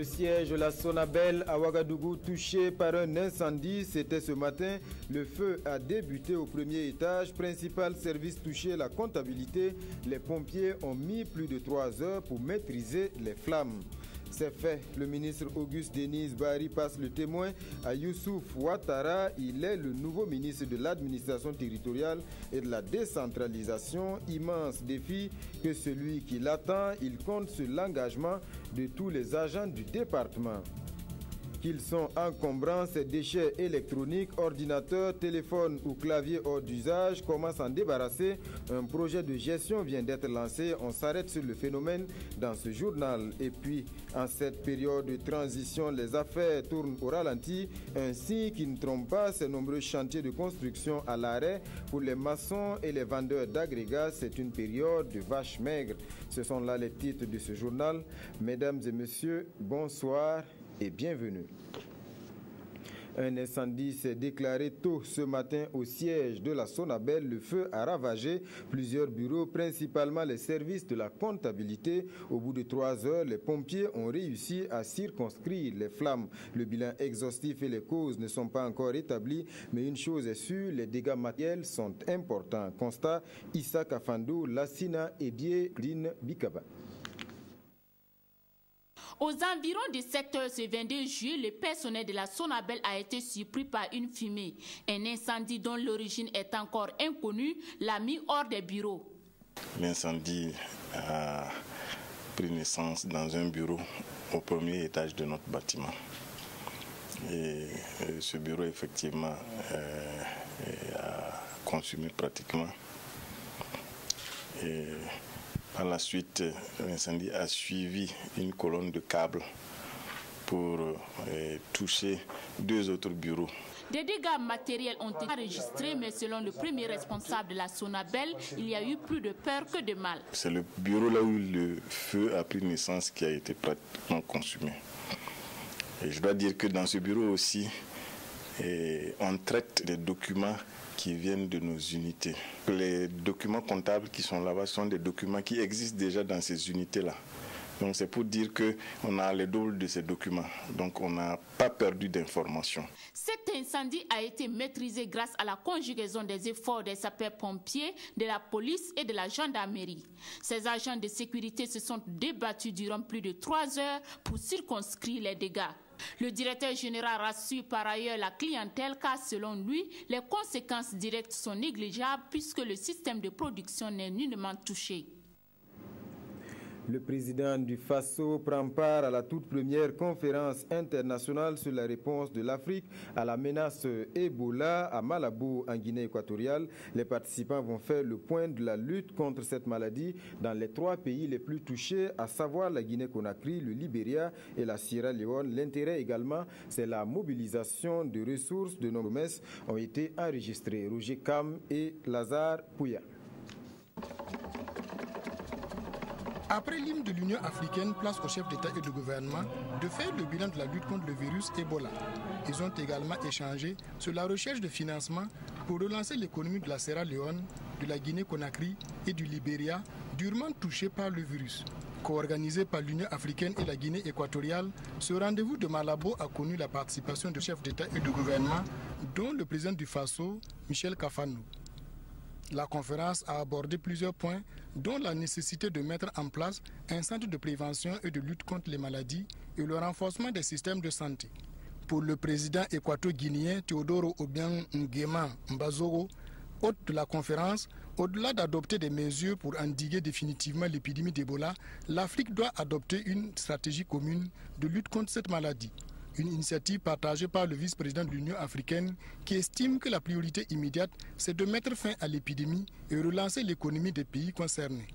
Le siège de la Sonabel à Ouagadougou touché par un incendie, c'était ce matin. Le feu a débuté au premier étage. Principal service touché, la comptabilité. Les pompiers ont mis plus de 3 heures pour maîtriser les flammes. C'est fait. Le ministre Auguste Denis Bari passe le témoin à Youssouf Ouattara. Il est le nouveau ministre de l'administration territoriale et de la décentralisation. Immense défi que celui qui l'attend. Il compte sur l'engagement de tous les agents du département. Qu'ils sont encombrants, ces déchets électroniques, ordinateurs, téléphones ou claviers hors d'usage, comment s'en débarrasser? Un projet de gestion vient d'être lancé. On s'arrête sur le phénomène dans ce journal. Et puis, en cette période de transition, les affaires tournent au ralenti. Un signe qui ne trompe pas, ces nombreux chantiers de construction à l'arrêt. Pour les maçons et les vendeurs d'agrégats, c'est une période de vache maigre. Ce sont là les titres de ce journal. Mesdames et messieurs, bonsoir et bienvenue. Un incendie s'est déclaré tôt ce matin au siège de la Sonabel. Le feu a ravagé plusieurs bureaux, principalement les services de la comptabilité. Au bout de 3 heures, les pompiers ont réussi à circonscrire les flammes. Le bilan exhaustif et les causes ne sont pas encore établis, mais une chose est sûre, les dégâts matériels sont importants. Constat, Issa Kafandou, Lassina Edier, Green Bikaba. Aux environs du secteur ce 22 juillet, le personnel de la Sonabel a été surpris par une fumée. Un incendie dont l'origine est encore inconnue l'a mis hors des bureaux. L'incendie a pris naissance dans un bureau au premier étage de notre bâtiment. Et ce bureau, effectivement, a consumé pratiquement. Et par la suite, l'incendie a suivi une colonne de câbles pour toucher 2 autres bureaux. Des dégâts matériels ont été enregistrés, mais selon le premier responsable de la Sonabel, il y a eu plus de peur que de mal. C'est le bureau là où le feu a pris naissance qui a été pratiquement consumé. Et je dois dire que dans ce bureau aussi, on traite des documents qui viennent de nos unités. Les documents comptables qui sont là-bas sont des documents qui existent déjà dans ces unités-là. Donc c'est pour dire qu'on a le double de ces documents. Donc on n'a pas perdu d'informations. Cet incendie a été maîtrisé grâce à la conjugaison des efforts des sapeurs-pompiers, de la police et de la gendarmerie. Ces agents de sécurité se sont débattus durant plus de 3 heures pour circonscrire les dégâts. Le directeur général rassure par ailleurs la clientèle car selon lui, les conséquences directes sont négligeables puisque le système de production n'est nullement touché. Le président du FASO prend part à la toute première conférence internationale sur la réponse de l'Afrique à la menace Ebola à Malabo, en Guinée équatoriale. Les participants vont faire le point de la lutte contre cette maladie dans les 3 pays les plus touchés, à savoir la Guinée-Conakry, le Libéria et la Sierra Leone. L'intérêt également, c'est la mobilisation de ressources. De nombreuses promesses ont été enregistrées. Roger Kam et Lazare Pouya. Après l'hymne de l'Union africaine, place au chef d'État et de gouvernement de faire le bilan de la lutte contre le virus Ebola. Ils ont également échangé sur la recherche de financement pour relancer l'économie de la Sierra Leone, de la Guinée-Conakry et du Libéria, durement touchés par le virus. Co-organisé par l'Union africaine et la Guinée équatoriale, ce rendez-vous de Malabo a connu la participation de chefs d'État et de gouvernement, dont le président du FASO, Michel Kafando. La conférence a abordé plusieurs points, dont la nécessité de mettre en place un centre de prévention et de lutte contre les maladies et le renforcement des systèmes de santé. Pour le président équato-guinéen Teodoro Obiang Nguema Mbazoro, hôte de la conférence, au-delà d'adopter des mesures pour endiguer définitivement l'épidémie d'Ebola, l'Afrique doit adopter une stratégie commune de lutte contre cette maladie. Une initiative partagée par le vice-président de l'Union africaine qui estime que la priorité immédiate, c'est de mettre fin à l'épidémie et relancer l'économie des pays concernés.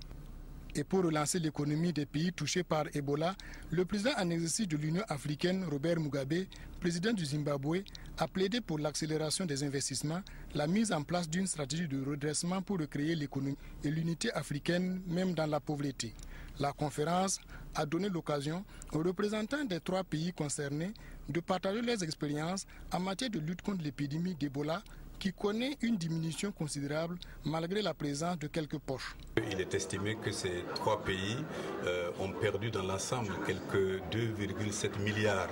Et pour relancer l'économie des pays touchés par Ebola, le président en exercice de l'Union africaine, Robert Mugabe, président du Zimbabwe, a plaidé pour l'accélération des investissements, la mise en place d'une stratégie de redressement pour recréer l'économie et l'unité africaine, même dans la pauvreté. La conférence a donné l'occasion aux représentants des 3 pays concernés de partager leurs expériences en matière de lutte contre l'épidémie d'Ebola qui connaît une diminution considérable malgré la présence de quelques poches. Il est estimé que ces trois pays ont perdu dans l'ensemble quelques 2,7 milliards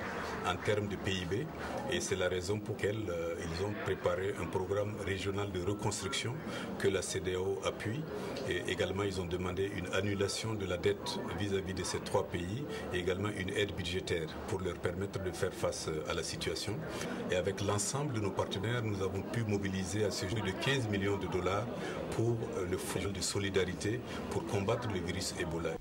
en termes de PIB et c'est la raison pour laquelle ils ont préparé un programme régional de reconstruction que la CEDEAO appuie et également ils ont demandé une annulation de la dette vis-à-vis de ces trois pays et également une aide budgétaire pour leur permettre de faire face à la situation. Et avec l'ensemble de nos partenaires, nous avons pu mobiliser à ce jour de 15 millions de dollars pour le fonds de solidarité pour combattre le virus Ebola.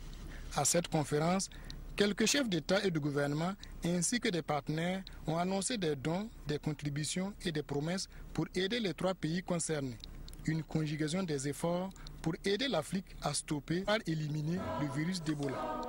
À cette conférence, quelques chefs d'État et de gouvernement ainsi que des partenaires ont annoncé des dons, des contributions et des promesses pour aider les trois pays concernés. Une conjugaison des efforts pour aider l'Afrique à stopper, à éliminer le virus d'Ebola.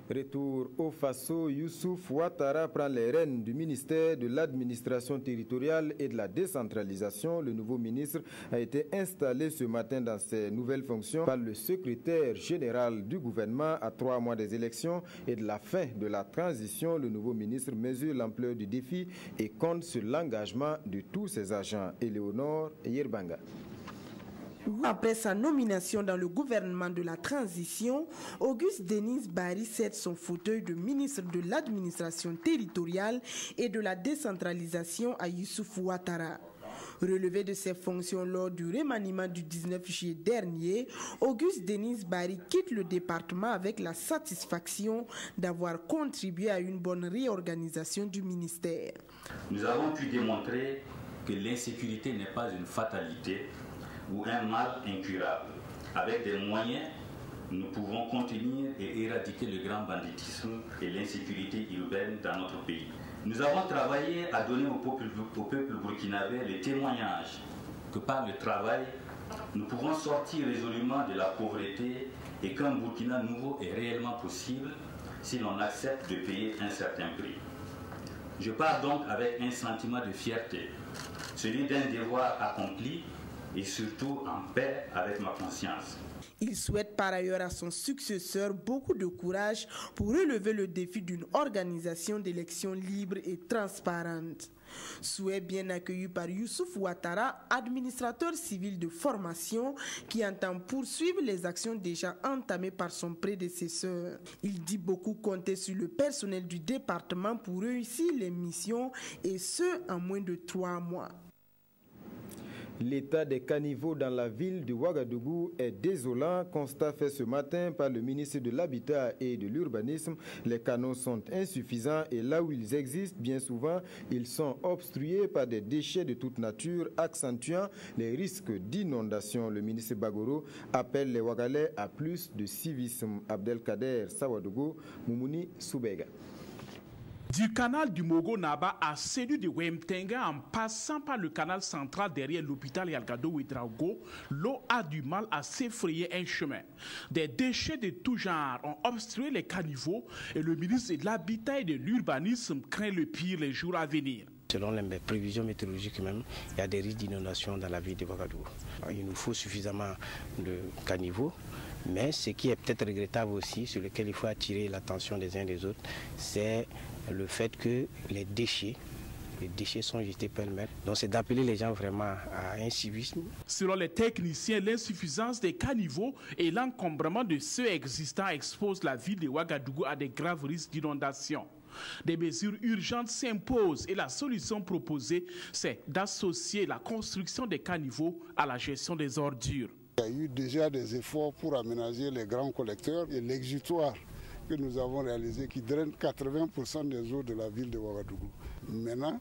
Retour au Faso, Youssouf Ouattara prend les rênes du ministère de l'administration territoriale et de la décentralisation. Le nouveau ministre a été installé ce matin dans ses nouvelles fonctions par le secrétaire général du gouvernement à 3 mois des élections et de la fin de la transition. Le nouveau ministre mesure l'ampleur du défi et compte sur l'engagement de tous ses agents. Éléonore Yerbanga. Après sa nomination dans le gouvernement de la transition, Auguste Denis Bari cède son fauteuil de ministre de l'administration territoriale et de la décentralisation à Youssouf Ouattara. Relevé de ses fonctions lors du remaniement du 19 juillet dernier, Auguste Denis Bari quitte le département avec la satisfaction d'avoir contribué à une bonne réorganisation du ministère. Nous avons pu démontrer que l'insécurité n'est pas une fatalité ou un mal incurable. Avec des moyens, nous pouvons contenir et éradiquer le grand banditisme et l'insécurité urbaine dans notre pays. Nous avons travaillé à donner au peuple burkinabé le témoignage que par le travail, nous pouvons sortir résolument de la pauvreté et qu'un Burkina nouveau est réellement possible si l'on accepte de payer un certain prix. Je pars donc avec un sentiment de fierté, celui d'un devoir accompli et surtout en paix avec ma conscience. Il souhaite par ailleurs à son successeur beaucoup de courage pour relever le défi d'une organisation d'élections libres et transparentes. Souhait bien accueilli par Youssouf Ouattara, administrateur civil de formation qui entend poursuivre les actions déjà entamées par son prédécesseur. Il dit beaucoup compter sur le personnel du département pour réussir les missions et ce en moins de 3 mois. L'état des caniveaux dans la ville de Ouagadougou est désolant. Constat fait ce matin par le ministre de l'Habitat et de l'Urbanisme. Les canaux sont insuffisants et là où ils existent, bien souvent, ils sont obstrués par des déchets de toute nature, accentuant les risques d'inondation. Le ministre Bagoro appelle les Ouagalais à plus de civisme. Abdelkader Sawadougou, Moumouni Soubega. Du canal du Mogo-Naba à celui de Wemtenga en passant par le canal central derrière l'hôpital Yalgado Ouedraogo, l'eau a du mal à s'effrayer un chemin. Des déchets de tout genre ont obstrué les caniveaux et le ministre de l'Habitat et de l'Urbanisme craint le pire les jours à venir. Selon les prévisions météorologiques même, il y a des risques d'inondation dans la ville de Ouagadougou. Il nous faut suffisamment de caniveaux. Mais ce qui est peut-être regrettable aussi, sur lequel il faut attirer l'attention des uns des autres, c'est le fait que les déchets sont jetés pêle-mêle. Donc c'est d'appeler les gens vraiment à un civisme. Selon les techniciens, l'insuffisance des caniveaux et l'encombrement de ceux existants exposent la ville de Ouagadougou à des graves risques d'inondation. Des mesures urgentes s'imposent et la solution proposée, c'est d'associer la construction des caniveaux à la gestion des ordures. Il y a eu déjà des efforts pour aménager les grands collecteurs et l'exutoire que nous avons réalisé qui draine 80% des eaux de la ville de Ouagadougou. Maintenant,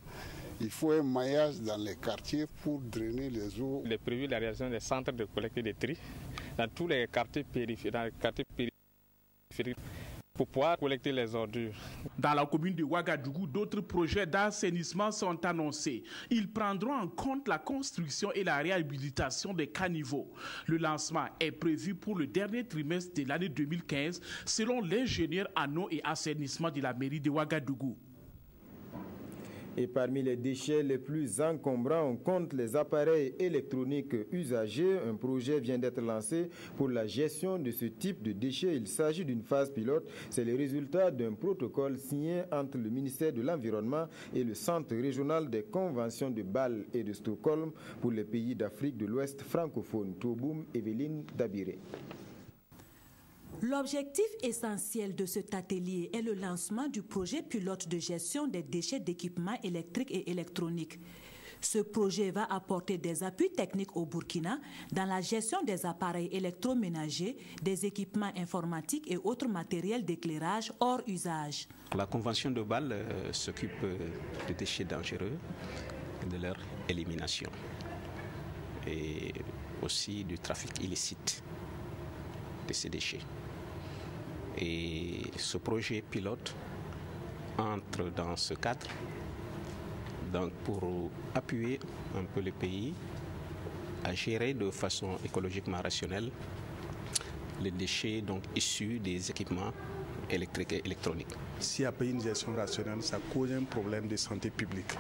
il faut un maillage dans les quartiers pour drainer les eaux. Il est prévu la réalisation des centres de collecte et de tri dans tous les quartiers périphériques, pour pouvoir collecter les ordures. Dans la commune de Ouagadougou, d'autres projets d'assainissement sont annoncés. Ils prendront en compte la construction et la réhabilitation des caniveaux. Le lancement est prévu pour le dernier trimestre de l'année 2015, selon l'ingénieur en eau et assainissement de la mairie de Ouagadougou. Et parmi les déchets les plus encombrants, on compte les appareils électroniques usagés. Un projet vient d'être lancé pour la gestion de ce type de déchets. Il s'agit d'une phase pilote. C'est le résultat d'un protocole signé entre le ministère de l'Environnement et le Centre régional des conventions de Bâle et de Stockholm pour les pays d'Afrique de l'Ouest francophone. Touboum, Evelyne Dabiré. L'objectif essentiel de cet atelier est le lancement du projet pilote de gestion des déchets d'équipements électriques et électroniques. Ce projet va apporter des appuis techniques au Burkina dans la gestion des appareils électroménagers, des équipements informatiques et autres matériels d'éclairage hors usage. La Convention de Bâle s'occupe des déchets dangereux et de leur élimination et aussi du trafic illicite de ces déchets. Et ce projet pilote entre dans ce cadre donc pour appuyer un peu le pays à gérer de façon écologiquement rationnelle les déchets donc issus des équipements électriques et électroniques. S'il n'y a pas une gestion rationnelle, ça cause un problème de santé publique.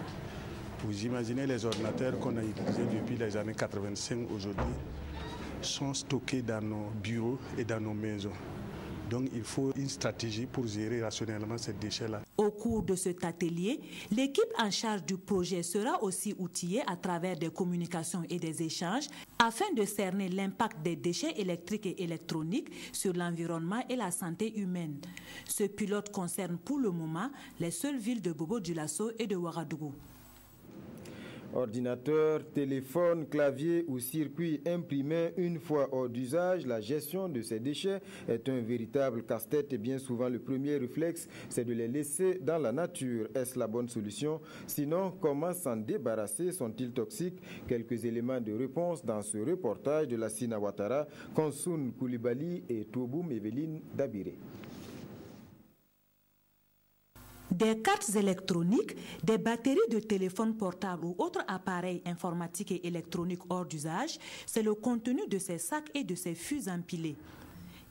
Vous imaginez les ordinateurs qu'on a utilisés depuis les années 85 aujourd'hui sont stockés dans nos bureaux et dans nos maisons. Donc il faut une stratégie pour gérer rationnellement ces déchets-là. Au cours de cet atelier, l'équipe en charge du projet sera aussi outillée à travers des communications et des échanges afin de cerner l'impact des déchets électriques et électroniques sur l'environnement et la santé humaine. Ce pilote concerne pour le moment les seules villes de Bobo-Dioulasso et de Ouagadougou. Ordinateur, téléphone, clavier ou circuit imprimé une fois hors d'usage, la gestion de ces déchets est un véritable casse-tête et bien souvent le premier réflexe, c'est de les laisser dans la nature. Est-ce la bonne solution? Sinon, comment s'en débarrasser? Sont-ils toxiques? Quelques éléments de réponse dans ce reportage de Lassina Ouattara, Konsoun Koulibaly et Touboum Evelyne Dabiré. Des cartes électroniques, des batteries de téléphones portables ou autres appareils informatiques et électroniques hors d'usage, c'est le contenu de ces sacs et de ces fûts empilés.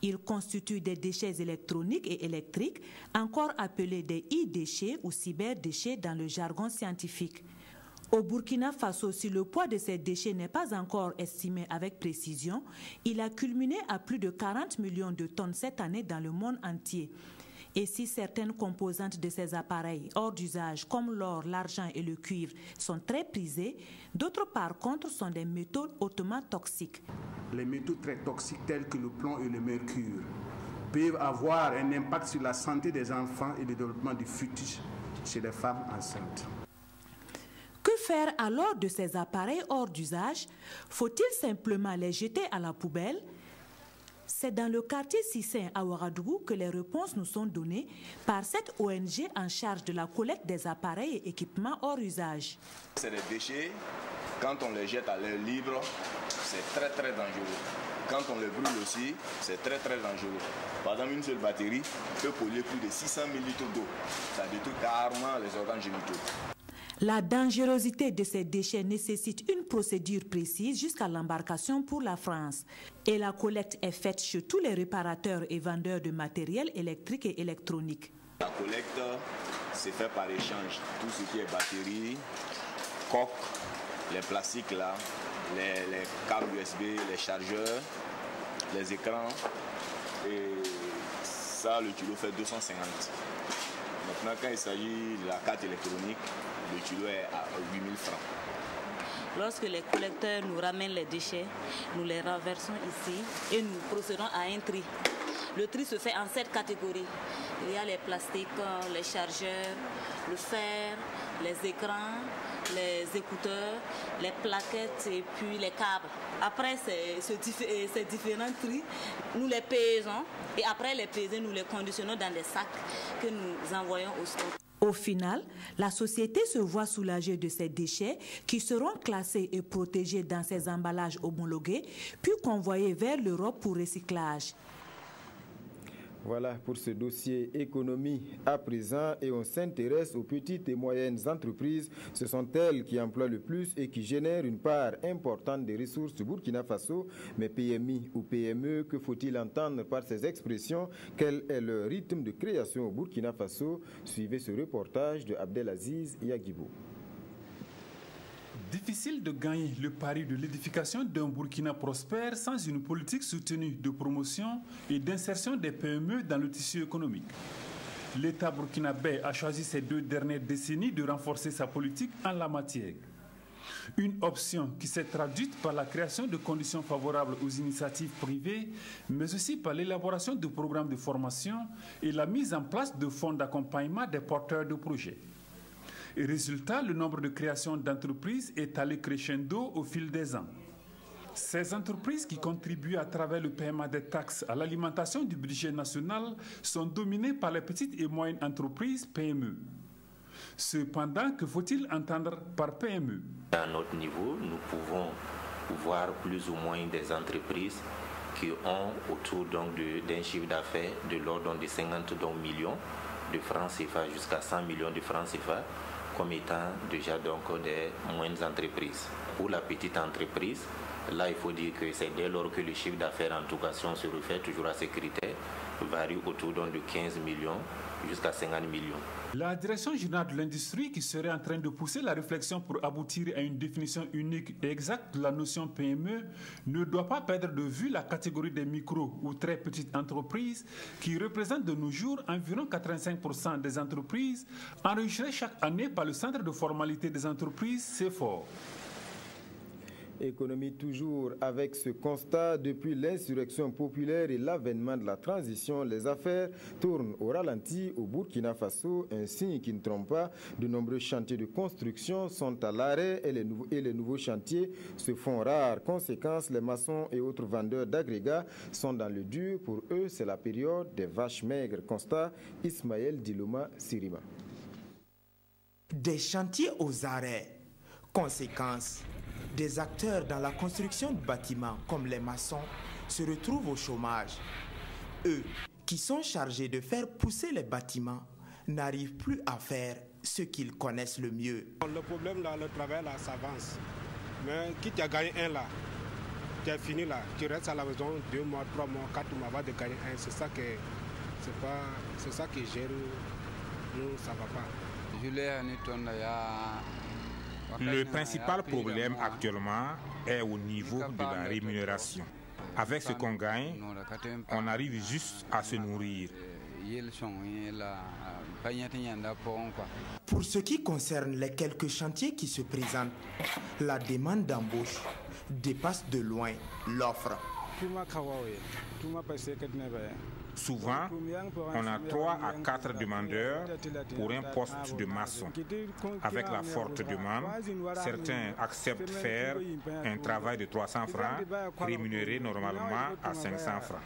Ils constituent des déchets électroniques et électriques, encore appelés des e-déchets ou cyberdéchets dans le jargon scientifique. Au Burkina Faso, si le poids de ces déchets n'est pas encore estimé avec précision, il a culminé à plus de 40 millions de tonnes cette année dans le monde entier. Et si certaines composantes de ces appareils hors d'usage, comme l'or, l'argent et le cuivre, sont très prisées, d'autres par contre sont des métaux hautement toxiques. Les métaux très toxiques tels que le plomb et le mercure peuvent avoir un impact sur la santé des enfants et le développement du fœtus chez les femmes enceintes. Que faire alors de ces appareils hors d'usage? Faut-il simplement les jeter à la poubelle? C'est dans le quartier Sissin à Ouagadougou que les réponses nous sont données par cette ONG en charge de la collecte des appareils et équipements hors usage. C'est des déchets, quand on les jette à l'air libre, c'est très très dangereux. Quand on les brûle aussi, c'est très très dangereux. Par exemple, une seule batterie peut polluer plus de 600 000 litres d'eau. Ça détruit carrément les organes génitaux. La dangerosité de ces déchets nécessite une procédure précise jusqu'à l'embarcation pour la France. Et la collecte est faite chez tous les réparateurs et vendeurs de matériel électrique et électronique. La collecte, c'est fait par échange. Tout ce qui est batterie, coque, les plastiques là, les câbles USB, les chargeurs, les écrans. Et ça, le kilo fait 250. Maintenant, quand il s'agit de la carte électronique, le kilo est à 8 000 francs. Lorsque les collecteurs nous ramènent les déchets, nous les renversons ici et nous procédons à un tri. Le tri se fait en 7 catégories. Il y a les plastiques, les chargeurs, le fer, les écrans, les écouteurs, les plaquettes et puis les câbles. Après ces différents tri, nous les pesons et après les peser, nous les conditionnons dans des sacs que nous envoyons au stock. Au final, la société se voit soulagée de ces déchets qui seront classés et protégés dans ces emballages homologués, puis convoyés vers l'Europe pour recyclage. Voilà pour ce dossier économie à présent et on s'intéresse aux petites et moyennes entreprises. Ce sont elles qui emploient le plus et qui génèrent une part importante des ressources du Burkina Faso. Mais PMI ou PME, que faut-il entendre par ces expressions? Quel est le rythme de création au Burkina Faso? Suivez ce reportage de Abdelaziz Yagibo. Difficile de gagner le pari de l'édification d'un Burkina prospère sans une politique soutenue de promotion et d'insertion des PME dans le tissu économique. L'État burkinabé a choisi ces 2 dernières décennies de renforcer sa politique en la matière. Une option qui s'est traduite par la création de conditions favorables aux initiatives privées, mais aussi par l'élaboration de programmes de formation et la mise en place de fonds d'accompagnement des porteurs de projets. Et résultat, le nombre de créations d'entreprises est allé crescendo au fil des ans. Ces entreprises qui contribuent à travers le paiement des taxes à l'alimentation du budget national sont dominées par les petites et moyennes entreprises PME. Cependant, que faut-il entendre par PME? À notre niveau, nous pouvons voir plus ou moins des entreprises qui ont autour d'un chiffre d'affaires de l'ordre de 50 millions de francs CFA jusqu'à 100 millions de francs CFA comme étant déjà des moyennes entreprises. Pour la petite entreprise, là il faut dire que c'est dès lors que le chiffre d'affaires en tout cas si on se refait toujours à ces critères varie autour de 15 millions jusqu'à 50 millions. La direction générale de l'industrie qui serait en train de pousser la réflexion pour aboutir à une définition unique et exacte de la notion PME ne doit pas perdre de vue la catégorie des micro ou très petites entreprises qui représentent de nos jours environ 85% des entreprises enregistrées chaque année par le Centre de formalité des entreprises CFOR. Économie toujours avec ce constat, depuis l'insurrection populaire et l'avènement de la transition, les affaires tournent au ralenti au Burkina Faso, un signe qui ne trompe pas. De nombreux chantiers de construction sont à l'arrêt et les nouveaux chantiers se font rares. Conséquence, les maçons et autres vendeurs d'agrégats sont dans le dur. Pour eux, c'est la période des vaches maigres. Constat, Ismaël Diloma Sirima. Des chantiers aux arrêts. Conséquence, des acteurs dans la construction de bâtiments comme les maçons se retrouvent au chômage. Eux, qui sont chargés de faire pousser les bâtiments, n'arrivent plus à faire ce qu'ils connaissent le mieux. Le problème là, le travail là, ça avance. Mais qui t'a gagné un là, tu as fini là, tu restes à la maison 2 mois, 3 mois, 4 mois avant de gagner un. C'est ça qui gère. Nous, ça va pas. Le principal problème actuellement est au niveau de la rémunération. Avec ce qu'on gagne, on arrive juste à se nourrir. Pour ce qui concerne les quelques chantiers qui se présentent, la demande d'embauche dépasse de loin l'offre. Souvent, on a 3 à 4 demandeurs pour un poste de maçon. Avec la forte demande, certains acceptent faire un travail de 300 francs, rémunéré normalement à 500 francs.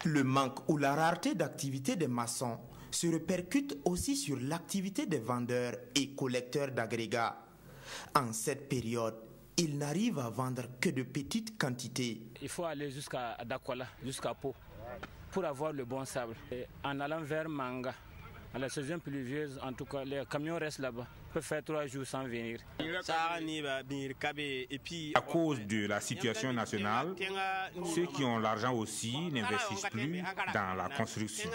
Le manque ou la rareté d'activité des maçons se répercute aussi sur l'activité des vendeurs et collecteurs d'agrégats. En cette période, ils n'arrivent à vendre que de petites quantités. Il faut aller jusqu'à Dakwala, jusqu'à Pau, pour avoir le bon sable. Et en allant vers Manga, à la saison pluvieuse, en tout cas, les camions restent là-bas. Ils peuvent faire 3 jours sans venir. À cause de la situation nationale, ceux qui ont l'argent aussi n'investissent plus dans la construction.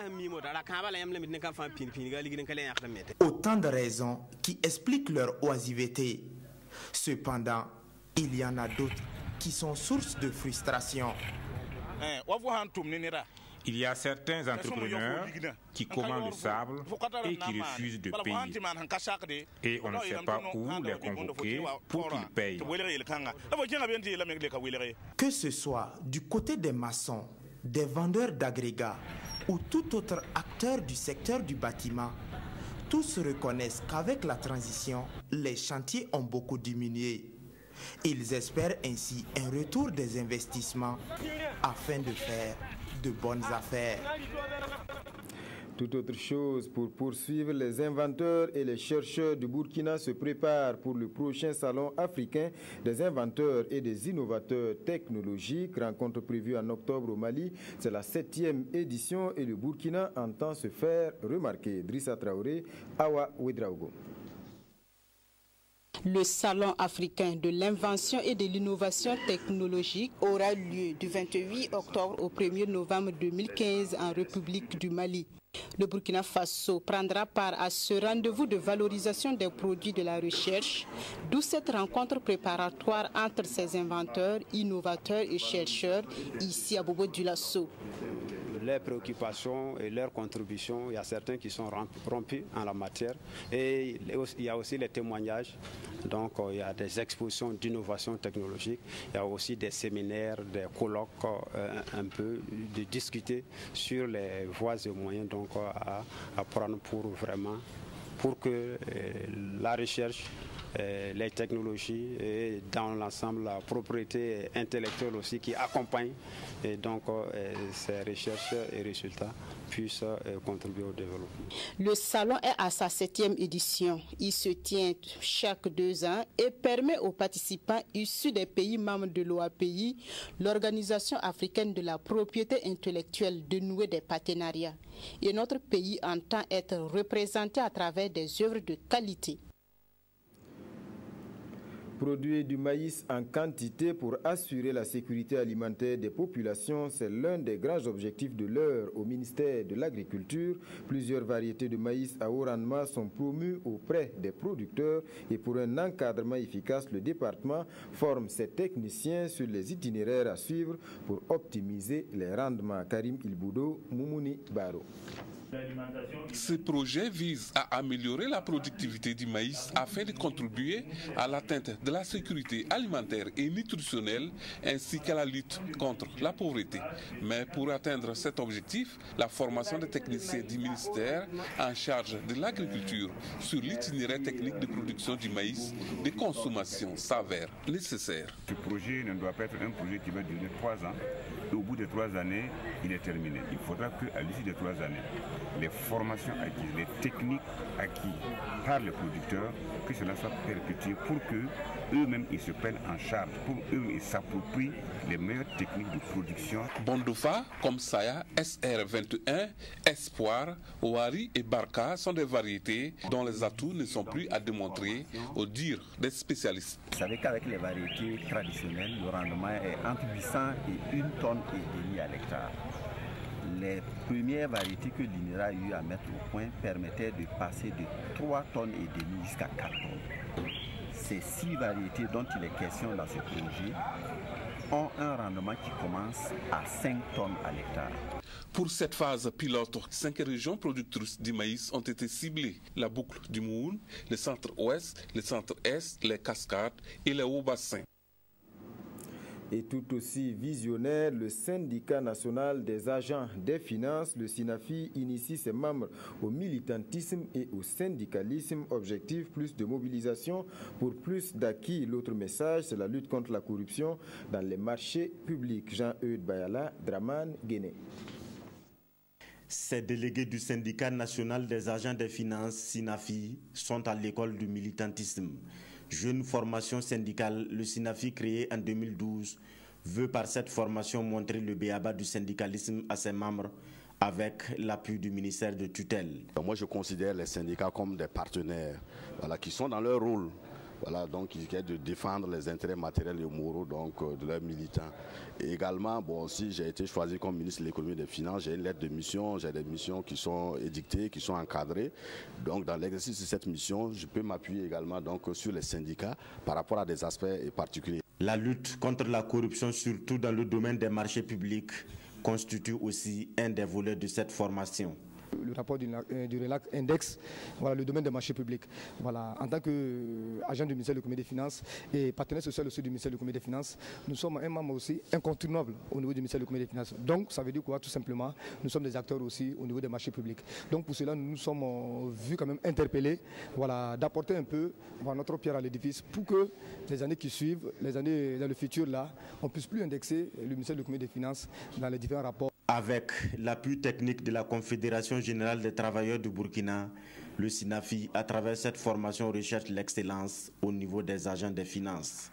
Autant de raisons qui expliquent leur oisiveté. Cependant, il y en a d'autres qui sont source de frustration. Il y a certains entrepreneurs qui commandent le sable et qui refusent de payer. Et on ne sait pas où les convoquer pour qu'ils payent. Que ce soit du côté des maçons, des vendeurs d'agrégats ou tout autre acteur du secteur du bâtiment, tous reconnaissent qu'avec la transition, les chantiers ont beaucoup diminué. Ils espèrent ainsi un retour des investissements afin de faire de bonnes affaires. Tout autre chose pour poursuivre, les inventeurs et les chercheurs du Burkina se préparent pour le prochain salon africain des inventeurs et des innovateurs technologiques, rencontre prévue en octobre au Mali. C'est la 7e édition et le Burkina entend se faire remarquer. Drissa Traoré, Awa Ouedraogo. Le Salon africain de l'invention et de l'innovation technologique aura lieu du 28 octobre au 1er novembre 2015 en République du Mali. Le Burkina Faso prendra part à ce rendez-vous de valorisation des produits de la recherche, d'où cette rencontre préparatoire entre ces inventeurs, innovateurs et chercheurs ici à Bobo-Dioulasso. Leurs préoccupations et leurs contributions, il y a certains qui sont rompus en la matière et il y a aussi les témoignages. Donc il y a des expositions d'innovation technologique, il y a aussi des séminaires, des colloques, un peu de discuter sur les voies et moyens donc, à prendre pour que la recherche, les technologies et dans l'ensemble la propriété intellectuelle aussi qui accompagne et donc ces recherches et résultats puissent contribuer au développement. Le salon est à sa 7e édition. Il se tient chaque 2 ans et permet aux participants issus des pays membres de l'OAPI, l'Organisation africaine de la propriété intellectuelle, de nouer des partenariats. Et notre pays entend être représenté à travers des œuvres de qualité. Produire du maïs en quantité pour assurer la sécurité alimentaire des populations, c'est l'un des grands objectifs de l'heure au ministère de l'Agriculture. Plusieurs variétés de maïs à haut rendement sont promues auprès des producteurs et pour un encadrement efficace, le département forme ses techniciens sur les itinéraires à suivre pour optimiser les rendements. Karim Ilboudo, Moumouni Baro. Ce projet vise à améliorer la productivité du maïs afin de contribuer à l'atteinte de la sécurité alimentaire et nutritionnelle ainsi qu'à la lutte contre la pauvreté. Mais pour atteindre cet objectif, la formation des techniciens du ministère en charge de l'agriculture sur l'itinéraire technique de production du maïs de consommation s'avère nécessaire. Ce projet ne doit pas être un projet qui va durer 3 ans. Et au bout de 3 années, il est terminé. Il faudra qu'à l'issue de 3 années, les formations acquises, les techniques acquises par les producteurs, que cela soit perpétué pour qu'eux-mêmes ils se prennent en charge, pour eux-mêmes ils s'approprient les meilleures techniques de production. Bondofa, comme Saya, SR21, Espoir, Ouari et Barca sont des variétés dont les atouts ne sont plus à démontrer au dire des spécialistes. Vous savez qu'avec les variétés traditionnelles, le rendement est entre 800 et 1 tonne et demi à l'hectare. Les premières variétés que l'INRA a eu à mettre au point permettaient de passer de 3 tonnes et demi jusqu'à 4 tonnes. Ces 6 variétés dont il est question dans ce projet ont un rendement qui commence à 5 tonnes à l'hectare. Pour cette phase pilote, 5 régions productrices du maïs ont été ciblées. La boucle du Moun, le centre-ouest, le centre-est, les cascades et les hauts bassins. Et tout aussi visionnaire, le syndicat national des agents des finances, le SINAFI, initie ses membres au militantisme et au syndicalisme. Objectif, plus de mobilisation pour plus d'acquis. L'autre message, c'est la lutte contre la corruption dans les marchés publics. Jean-Eudes Bayala, Draman, Guéné. Ces délégués du syndicat national des agents des finances, SINAFI, sont à l'école du militantisme. Jeune formation syndicale, le SINAFI créé en 2012 veut par cette formation montrer le béaba du syndicalisme à ses membres avec l'appui du ministère de tutelle. Moi je considère les syndicats comme des partenaires qui sont dans leur rôle. Donc ils essaient de défendre les intérêts matériels et moraux de leurs militants. Et également, si j'ai été choisi comme ministre de l'économie et des finances, j'ai une lettre de mission, j'ai des missions qui sont édictées, qui sont encadrées. Donc dans l'exercice de cette mission, je peux m'appuyer également sur les syndicats par rapport à des aspects particuliers. La lutte contre la corruption, surtout dans le domaine des marchés publics, constitue aussi un des volets de cette formation. Le rapport du RELAC indexe le domaine des marchés publics. En tant qu'agent du ministère de l'économie et des finances et partenaire social aussi du ministère de l'économie et des finances, nous sommes un membre aussi incontournable au niveau du ministère de l'économie et des finances. Donc ça veut dire quoi? Tout simplement, nous sommes des acteurs aussi au niveau des marchés publics. Donc pour cela, nous nous sommes vus quand même interpellés d'apporter un peu notre pierre à l'édifice pour que les années qui suivent, les années dans le futur, on ne puisse plus indexer le ministère de l'économie et des finances dans les différents rapports. Avec l'appui technique de la Confédération générale des travailleurs du Burkina, le SINAFI, à travers cette formation, recherche l'excellence au niveau des agents des finances.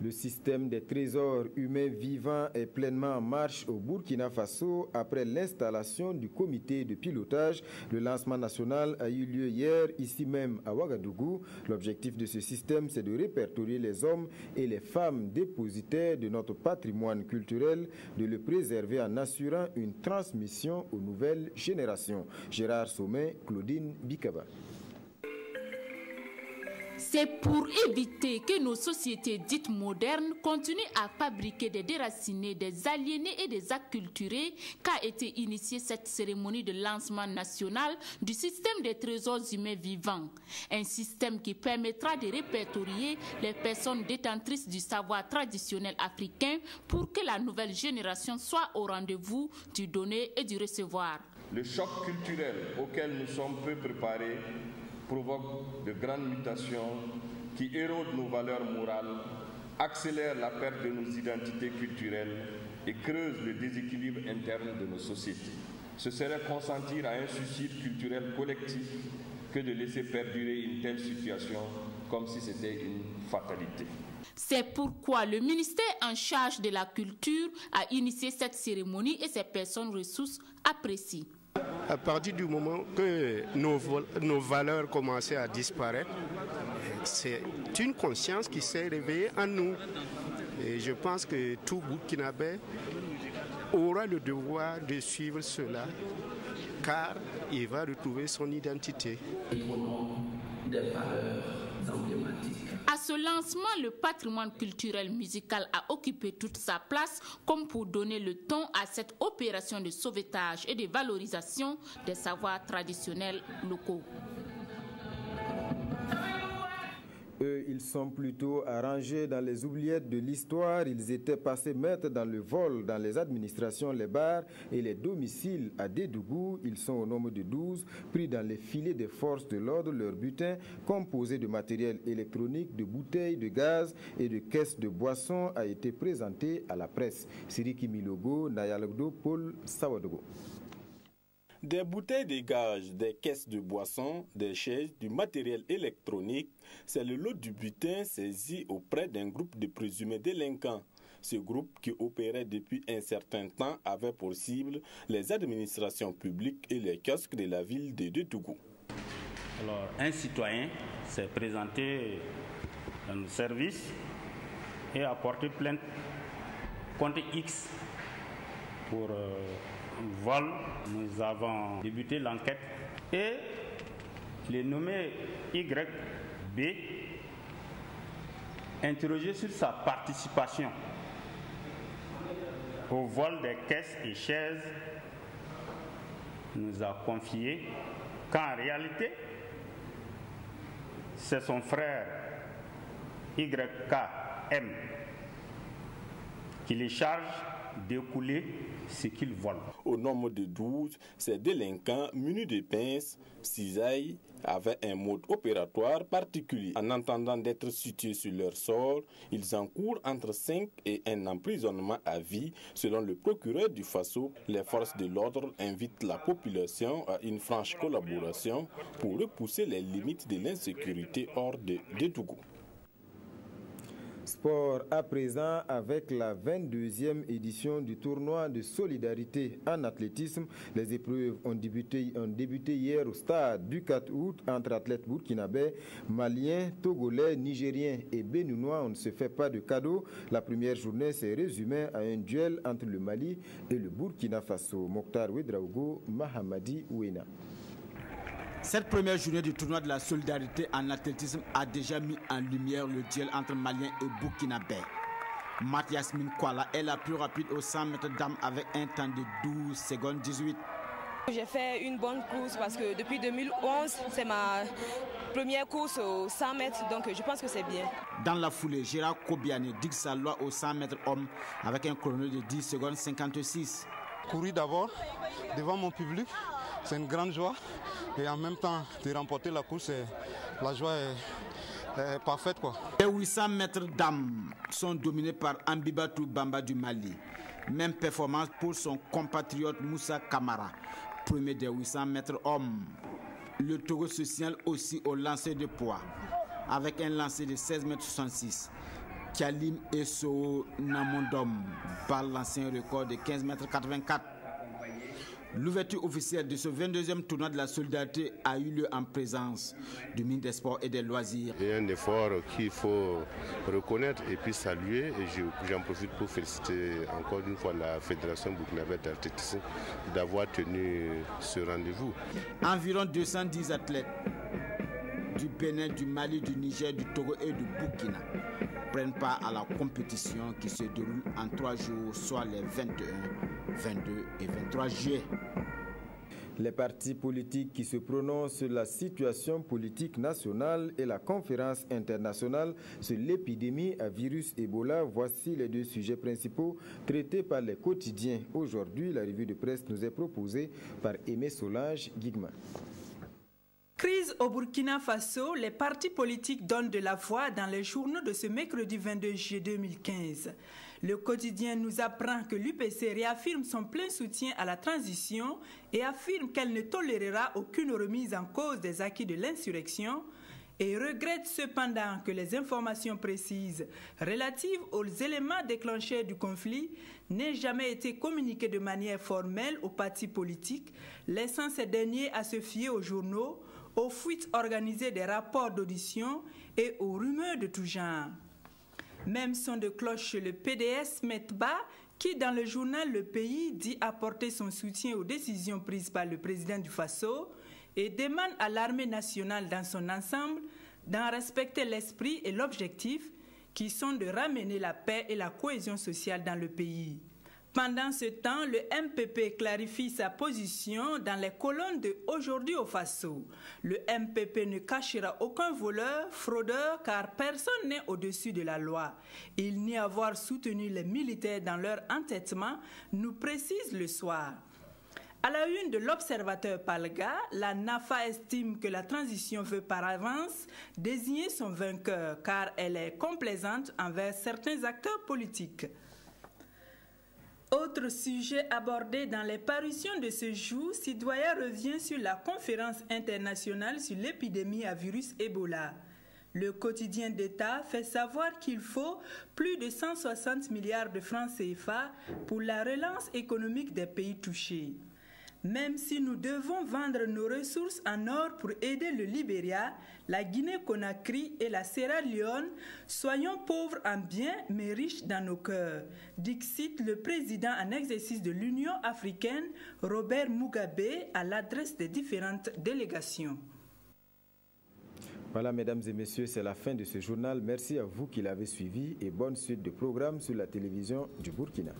Le système des trésors humains vivants est pleinement en marche au Burkina Faso après l'installation du comité de pilotage. Le lancement national a eu lieu hier, ici même à Ouagadougou. L'objectif de ce système, c'est de répertorier les hommes et les femmes dépositaires de notre patrimoine culturel, de le préserver en assurant une transmission aux nouvelles générations. Gérard Sommet, Claudine Bikaba. C'est pour éviter que nos sociétés dites modernes continuent à fabriquer des déracinés, des aliénés et des acculturés qu'a été initiée cette cérémonie de lancement national du système des trésors humains vivants. Un système qui permettra de répertorier les personnes détentrices du savoir traditionnel africain pour que la nouvelle génération soit au rendez-vous du donner et du recevoir. Le choc culturel auquel nous sommes peu préparés provoque de grandes mutations qui érodent nos valeurs morales, accélèrent la perte de nos identités culturelles et creusent le déséquilibre interne de nos sociétés. Ce serait consentir à un suicide culturel collectif que de laisser perdurer une telle situation comme si c'était une fatalité. C'est pourquoi le ministère en charge de la culture a initié cette cérémonie et ces personnes ressources apprécient. À partir du moment que nos valeurs commençaient à disparaître, c'est une conscience qui s'est réveillée en nous. Et je pense que tout Burkinabé aura le devoir de suivre cela, car il va retrouver son identité. Des valeurs emblématiques. À ce lancement, le patrimoine culturel musical a occupé toute sa place comme pour donner le ton à cette opération de sauvetage et de valorisation des savoirs traditionnels locaux. Eux, ils sont plutôt arrangés dans les oubliettes de l'histoire. Ils étaient passés maîtres dans le vol, dans les administrations, les bars et les domiciles à Dédougou. Ils sont au nombre de 12, pris dans les filets des forces de l'ordre. Leur butin, composé de matériel électronique, de bouteilles de gaz et de caisses de boissons, a été présenté à la presse. Siriki Milogo, Nayalagdo, Paul Sawadogo. Des bouteilles de gaz, des caisses de boissons, des chaises, du matériel électronique, c'est le lot du butin saisi auprès d'un groupe de présumés délinquants. Ce groupe, qui opérait depuis un certain temps, avait pour cible les administrations publiques et les kiosques de la ville de Dédougou. Alors, un citoyen s'est présenté dans nos services et a porté plainte contre X pour vol. Nous avons débuté l'enquête et le nommé YB, interrogé sur sa participation au vol des caisses et chaises, nous a confié qu'en réalité, c'est son frère YKM qui les charge d'écouler ce qu'ils volent. Au nombre de 12, ces délinquants munis de pinces, cisailles, avaient un mode opératoire particulier. En attendant d'être situés sur leur sort, ils encourent entre 5 et un emprisonnement à vie. Selon le procureur du Faso, les forces de l'ordre invitent la population à une franche collaboration pour repousser les limites de l'insécurité hors de Dédougou. Sport à présent avec la 22e édition du tournoi de solidarité en athlétisme. Les épreuves ont débuté hier au stade du 4 août entre athlètes burkinabés, maliens, togolais, nigériens et béninois. On ne se fait pas de cadeaux. La première journée s'est résumée à un duel entre le Mali et le Burkina Faso. Mokhtar Ouedraogo, Mahamadi Ouena. Cette première journée du tournoi de la solidarité en athlétisme a déjà mis en lumière le duel entre Maliens et Burkinabés. Yasmine Kwala est la plus rapide aux 100 mètres dames avec un temps de 12 secondes 18. J'ai fait une bonne course parce que depuis 2011, c'est ma première course aux 100 mètres, donc je pense que c'est bien. Dans la foulée, Gérard Kobiane dit sa loi aux 100 mètres hommes avec un chrono de 10 secondes 56. Courir d'abord devant mon public, c'est une grande joie. Et en même temps, de remporter la course, la joie parfaite, quoi. Les 800 mètres dames sont dominés par Ambibatou Bamba du Mali. Même performance pour son compatriote Moussa Kamara, premier des 800 mètres hommes. Le Togo se signale aussi au lancer de poids, avec un lancer de 16,66 m. Kalim Esso Namondom bat l'ancien record de 15,84 m. L'ouverture officielle de ce 22e tournoi de la solidarité a eu lieu en présence du ministre des Sports et des Loisirs. Il y a un effort qu'il faut reconnaître et puis saluer. Et j'en profite pour féliciter encore une fois la Fédération burkinabé d'athlétisme d'avoir tenu ce rendez-vous. Environ 210 athlètes du Bénin, du Mali, du Niger, du Togo et du Burkina prennent part à la compétition qui se déroule en 3 jours, soit les 21, 22 et 23 juillet. Les partis politiques qui se prononcent sur la situation politique nationale et la conférence internationale sur l'épidémie à virus Ebola, voici les deux sujets principaux traités par les quotidiens. Aujourd'hui, la revue de presse nous est proposée par Aimé Solange Guigma. Crise au Burkina Faso, les partis politiques donnent de la voix dans les journaux de ce mercredi 22 juillet 2015. Le quotidien nous apprend que l'UPC réaffirme son plein soutien à la transition et affirme qu'elle ne tolérera aucune remise en cause des acquis de l'insurrection et regrette cependant que les informations précises relatives aux éléments déclencheurs du conflit n'aient jamais été communiquées de manière formelle aux partis politiques, laissant ces derniers à se fier aux journaux, aux fuites organisées des rapports d'audition et aux rumeurs de tout genre. Même son de cloche chez le PDS Metba, qui dans le journal Le Pays dit apporter son soutien aux décisions prises par le président du Faso et demande à l'armée nationale dans son ensemble d'en respecter l'esprit et l'objectif qui sont de ramener la paix et la cohésion sociale dans le pays. Pendant ce temps, le MPP clarifie sa position dans les colonnes de Aujourd'hui au Faso. Le MPP ne cachera aucun voleur, fraudeur, car personne n'est au-dessus de la loi. Il nie avoir soutenu les militaires dans leur entêtement, nous précise Le Soir. À la une de l'Observateur Palga, la NAFA estime que la transition veut par avance désigner son vainqueur, car elle est complaisante envers certains acteurs politiques. Autre sujet abordé dans les parutions de ce jour, Citoyen revient sur la conférence internationale sur l'épidémie à virus Ebola. Le quotidien d'État fait savoir qu'il faut plus de 160 milliards de francs CFA pour la relance économique des pays touchés. Même si nous devons vendre nos ressources en or pour aider le Libéria, la Guinée-Conakry et la Sierra Leone, soyons pauvres en biens mais riches dans nos cœurs, dixit le président en exercice de l'Union africaine, Robert Mugabe, à l'adresse des différentes délégations. Voilà, mesdames et messieurs, c'est la fin de ce journal. Merci à vous qui l'avez suivi et bonne suite de programmes sur la télévision du Burkina.